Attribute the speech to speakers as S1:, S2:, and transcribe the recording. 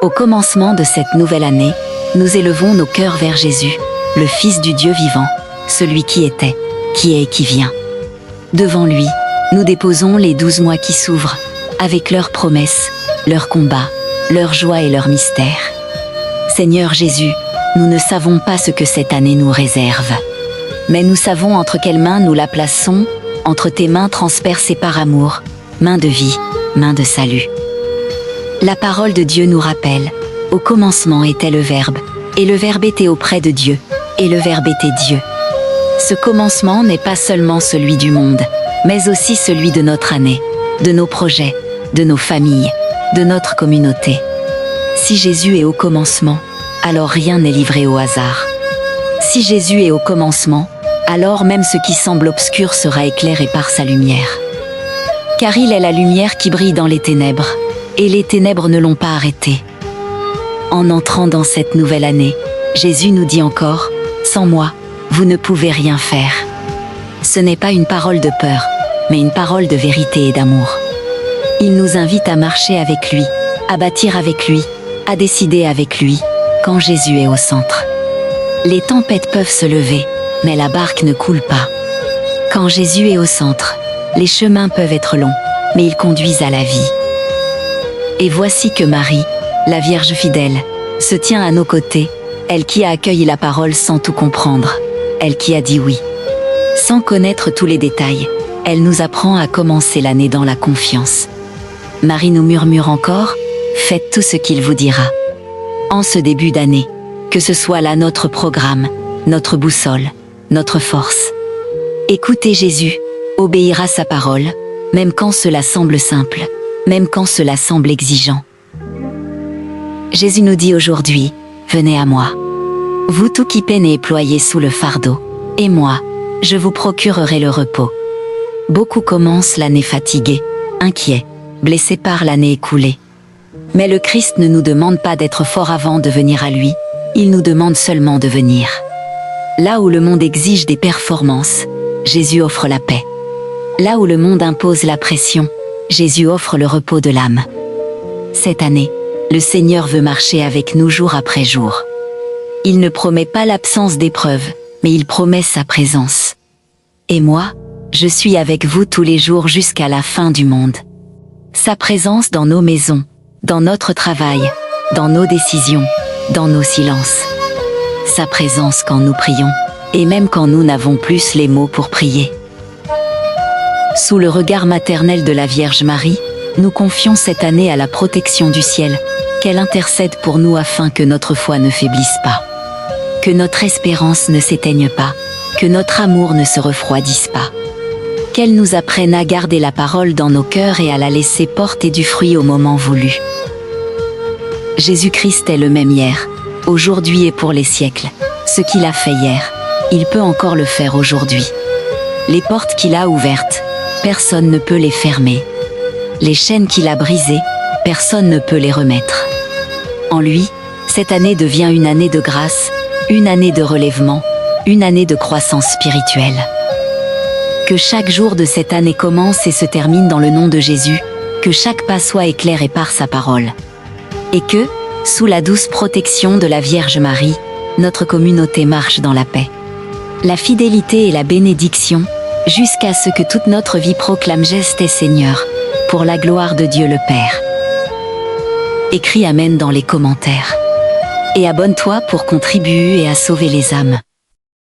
S1: Au commencement de cette nouvelle année, nous élevons nos cœurs vers Jésus, le Fils du Dieu vivant, celui qui était, qui est et qui vient. Devant lui, nous déposons les 12 mois qui s'ouvrent, avec leurs promesses, leurs combats, leurs joies et leurs mystères. Seigneur Jésus, nous ne savons pas ce que cette année nous réserve. Mais nous savons entre quelles mains nous la plaçons, entre tes mains transpercées par amour, mains de vie, mains de salut. La parole de Dieu nous rappelle, au commencement était le Verbe, et le Verbe était auprès de Dieu, et le Verbe était Dieu. Ce commencement n'est pas seulement celui du monde, mais aussi celui de notre année, de nos projets, de nos familles, de notre communauté. Si Jésus est au commencement, alors rien n'est livré au hasard. Si Jésus est au commencement, alors même ce qui semble obscur sera éclairé par sa lumière. Car il est la lumière qui brille dans les ténèbres, et les ténèbres ne l'ont pas arrêté. En entrant dans cette nouvelle année, Jésus nous dit encore, « Sans moi, vous ne pouvez rien faire ». Ce n'est pas une parole de peur, mais une parole de vérité et d'amour. Il nous invite à marcher avec lui, à bâtir avec lui, à décider avec lui, quand Jésus est au centre. Les tempêtes peuvent se lever, mais la barque ne coule pas. Quand Jésus est au centre, les chemins peuvent être longs, mais ils conduisent à la vie. Et voici que Marie, la Vierge fidèle, se tient à nos côtés, elle qui a accueilli la parole sans tout comprendre, elle qui a dit oui. Sans connaître tous les détails, elle nous apprend à commencer l'année dans la confiance. Marie nous murmure encore, « Faites tout ce qu'il vous dira ». En ce début d'année, que ce soit là notre programme, notre boussole, notre force. Écoutez Jésus, obéir à sa parole, même quand cela semble simple, même quand cela semble exigeant. Jésus nous dit aujourd'hui, « Venez à moi. Vous tout qui peinez et ployez sous le fardeau, et moi, je vous procurerai le repos. » Beaucoup commencent l'année fatigués, inquiets, blessés par l'année écoulée. Mais le Christ ne nous demande pas d'être fort avant de venir à lui, il nous demande seulement de venir. Là où le monde exige des performances, Jésus offre la paix. Là où le monde impose la pression, Jésus offre le repos de l'âme. Cette année, le Seigneur veut marcher avec nous jour après jour. Il ne promet pas l'absence d'épreuves, mais il promet sa présence. Et moi, je suis avec vous tous les jours jusqu'à la fin du monde. Sa présence dans nos maisons, dans notre travail, dans nos décisions, dans nos silences. Sa présence quand nous prions, et même quand nous n'avons plus les mots pour prier. Sous le regard maternel de la Vierge Marie, nous confions cette année à la protection du ciel, qu'elle intercède pour nous afin que notre foi ne faiblisse pas, que notre espérance ne s'éteigne pas, que notre amour ne se refroidisse pas. Qu'elle nous apprenne à garder la parole dans nos cœurs et à la laisser porter du fruit au moment voulu. Jésus-Christ est le même hier, aujourd'hui et pour les siècles. Ce qu'il a fait hier, il peut encore le faire aujourd'hui. Les portes qu'il a ouvertes, personne ne peut les fermer. Les chaînes qu'il a brisées, personne ne peut les remettre. En lui, cette année devient une année de grâce, une année de relèvement, une année de croissance spirituelle. Que chaque jour de cette année commence et se termine dans le nom de Jésus, que chaque pas soit éclairé par sa parole. Et que, sous la douce protection de la Vierge Marie, notre communauté marche dans la paix, la fidélité et la bénédiction, jusqu'à ce que toute notre vie proclame Geste et Seigneur, pour la gloire de Dieu le Père. Écris Amen dans les commentaires. Et abonne-toi pour contribuer à sauver les âmes.